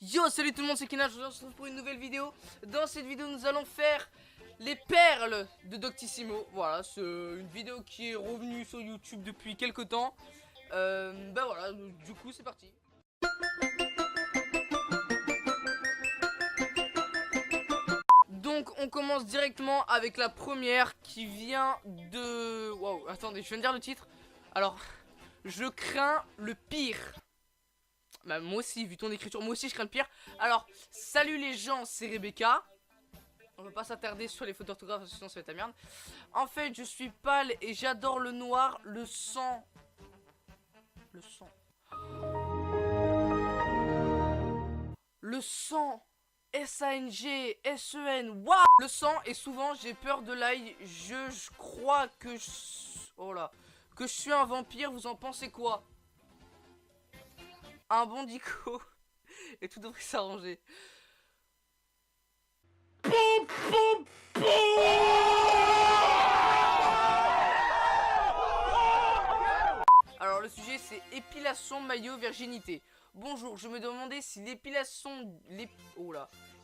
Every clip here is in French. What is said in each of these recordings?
Yo, salut tout le monde, c'est Kena, je vous retrouve pour une nouvelle vidéo. Dans cette vidéo, nous allons faire les perles de Doctissimo. Voilà, c'est une vidéo qui est revenue sur YouTube depuis quelques temps. Bah voilà, du coup, c'est parti. Donc, on commence directement avec la première qui vient de... Waouh, attendez, je viens de dire le titre. Alors, je crains le pire. Bah moi aussi, vu ton écriture, moi aussi je crains le pire. Alors, salut les gens, c'est Rebecca. On va pas s'attarder sur les fautes d'orthographe, sinon ça va être la merde. En fait, je suis pâle et j'adore le noir, le sang. Le sang. Le sang. S-A-N-G, S-E-N, waouh. Le sang, et souvent j'ai peur de l'ail. Je crois que oh là. Que je suis un vampire, vous en pensez quoi? Un bon dico. Et tout devrait s'arranger. Alors le sujet c'est épilation, maillot, virginité. Bonjour, je me demandais si l'épilation...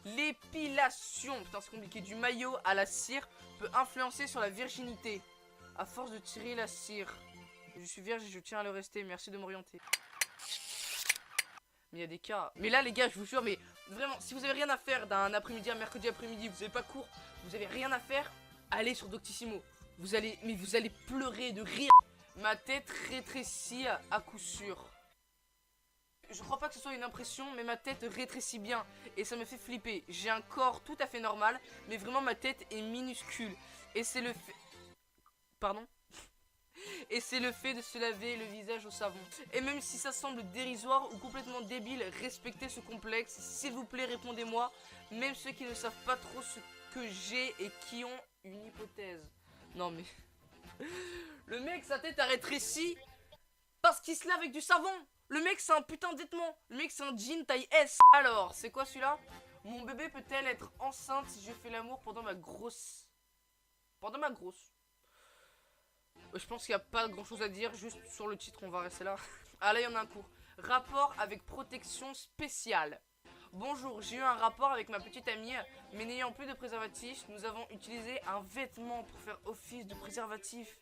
L'épilation, putain c'est compliqué, du maillot à la cire peut influencer sur la virginité. À force de tirer la cire. Je suis vierge et je tiens à le rester, merci de m'orienter. Mais il y a des cas. Mais là les gars, je vous jure, mais vraiment, si vous avez rien à faire d'un après-midi, un mercredi après-midi, vous avez pas cours, vous avez rien à faire, allez sur Doctissimo. Vous allez pleurer de rire. Ma tête rétrécit à coup sûr. Je crois pas que ce soit une impression, mais ma tête rétrécit bien et ça me fait flipper. J'ai un corps tout à fait normal, mais vraiment ma tête est minuscule. Et c'est le fait... Pardon ? Et c'est le fait de se laver le visage au savon. Et même si ça semble dérisoire ou complètement débile, respectez ce complexe. S'il vous plaît, répondez-moi. Même ceux qui ne savent pas trop ce que j'ai et qui ont une hypothèse. Non mais... Le mec, sa tête a rétréci parce qu'il se lave avec du savon. Le mec, c'est un putain d'étement. Le mec, c'est un jean taille S. Alors, c'est quoi celui-là? Mon bébé peut-elle être enceinte si je fais l'amour pendant ma grosse... Pendant ma grosse. Je pense qu'il n'y a pas grand chose à dire, juste sur le titre, on va rester là. Ah là, il y en a un cours. Rapport avec protection spéciale. Bonjour, j'ai eu un rapport avec ma petite amie, mais n'ayant plus de préservatif, nous avons utilisé un vêtement pour faire office de préservatif.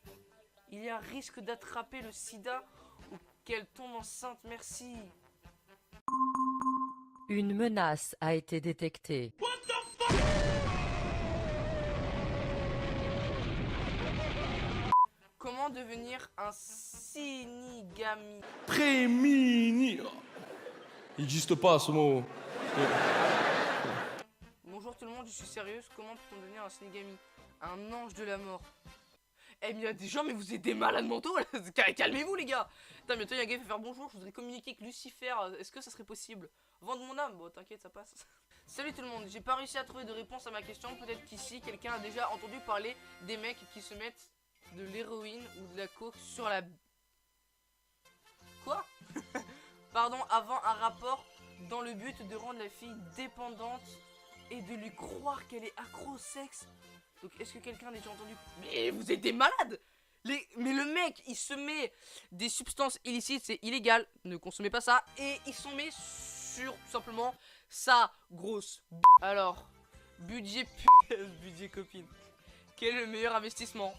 Il y a un risque d'attraper le sida ou qu'elle tombe enceinte, merci. Une menace a été détectée. Comment devenir un sinigami? Prémunir. Il n'existe pas ce mot. Bonjour tout le monde, je suis sérieuse. Comment peut-on devenir un sinigami? Un ange de la mort. Eh mais il y a des gens, mais vous êtes des malades mentaux là. Calmez-vous les gars. Putain, bientôt il y a un gars qui va faire bonjour, je voudrais communiquer avec Lucifer. Est-ce que ça serait possible? Vendre mon âme? Bon t'inquiète, ça passe. Salut tout le monde, j'ai pas réussi à trouver de réponse à ma question. Peut-être qu'ici quelqu'un a déjà entendu parler des mecs qui se mettent de l'héroïne ou de la coke sur la... Quoi? Pardon, avant un rapport dans le but de rendre la fille dépendante et de lui croire qu'elle est accro au sexe. Donc est-ce que quelqu'un a déjà entendu... Mais vous êtes des malades! Mais le mec, il se met des substances illicites, c'est illégal, ne consommez pas ça. Et il s'en met sur tout simplement sa grosse... Alors, budget budget copine. Quel est le meilleur investissement?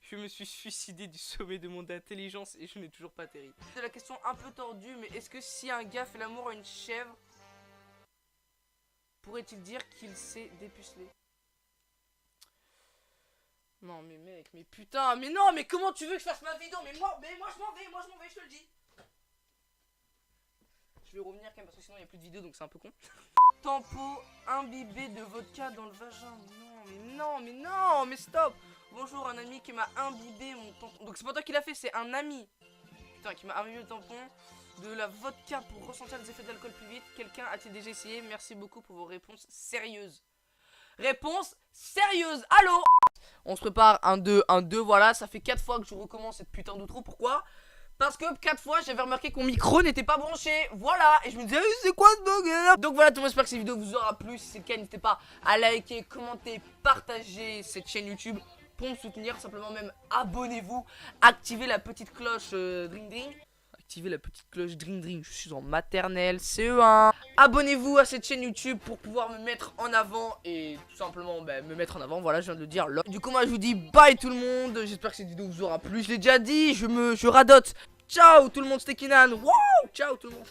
Je me suis suicidé du sommet de mon intelligence et je n'ai toujours pas atterri. C'est la question un peu tordue, mais est-ce que si un gars fait l'amour à une chèvre, pourrait-il dire qu'il s'est dépucelé? Non mais mec, mais putain, mais non, mais comment tu veux que je fasse ma vidéo? Mais moi je m'en vais, je te le dis. Je vais revenir quand même parce que sinon il n'y a plus de vidéo donc c'est un peu con. Tempo imbibé de vodka dans le vagin. Non, mais stop. Bonjour, un ami qui m'a imbibé mon tampon. Donc c'est pas toi qui l'a fait, c'est un ami. Putain, qui m'a imbibé le tampon de la vodka pour ressentir les effets de l'alcool plus vite. Quelqu'un a-t-il déjà essayé? Merci beaucoup pour vos réponses sérieuses. Réponse sérieuse, allô? On se prépare, 1, 2, 1, 2, voilà. Ça fait 4 fois que je recommence cette putain d'outro. Pourquoi? Parce que 4 fois j'avais remarqué que mon micro n'était pas branché. Voilà. Et je me disais c'est quoi ce bug? Donc voilà tout le monde, j'espère que cette vidéo vous aura plu. Si c'est le cas, n'hésitez pas à liker, commenter, partager cette chaîne YouTube pour me soutenir. Simplement même abonnez-vous. Activez la petite cloche dring dring. activez la petite cloche dring dring. Je suis en maternelle CE1. Abonnez-vous à cette chaîne YouTube pour pouvoir me mettre en avant et tout simplement me mettre en avant. Voilà, je viens de le dire. Du coup, moi, je vous dis bye tout le monde. J'espère que cette vidéo vous aura plu. Je l'ai déjà dit, je radote. Ciao tout le monde, c'était Kinan. Wow, ciao tout le monde.